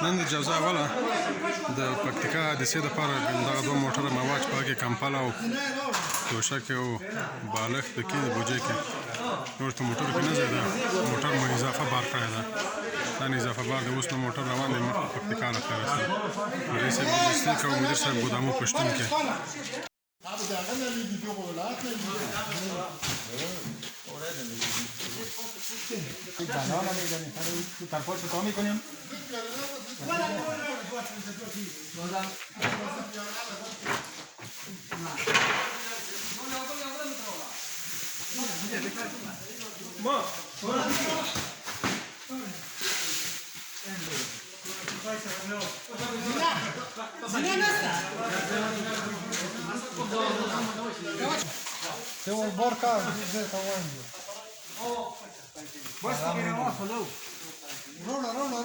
نن د جوزا اوله د پکتیکا حادثې دپاره دغه دوه موټره مواج په کې کمپل او توشک او بالښت پکې د بوجۍ کې نور په موټرو کې نه ځای ده موټر مو اضافه بار کړی ده دا نه اضافه بار دی اوس نو موټر روان دی مخکې پکتیکا له خیره سره مدیر صاحب لوجستیک او مدیر صاحب ګودامو پښتون کې Tem um borca de tamanho. Rola.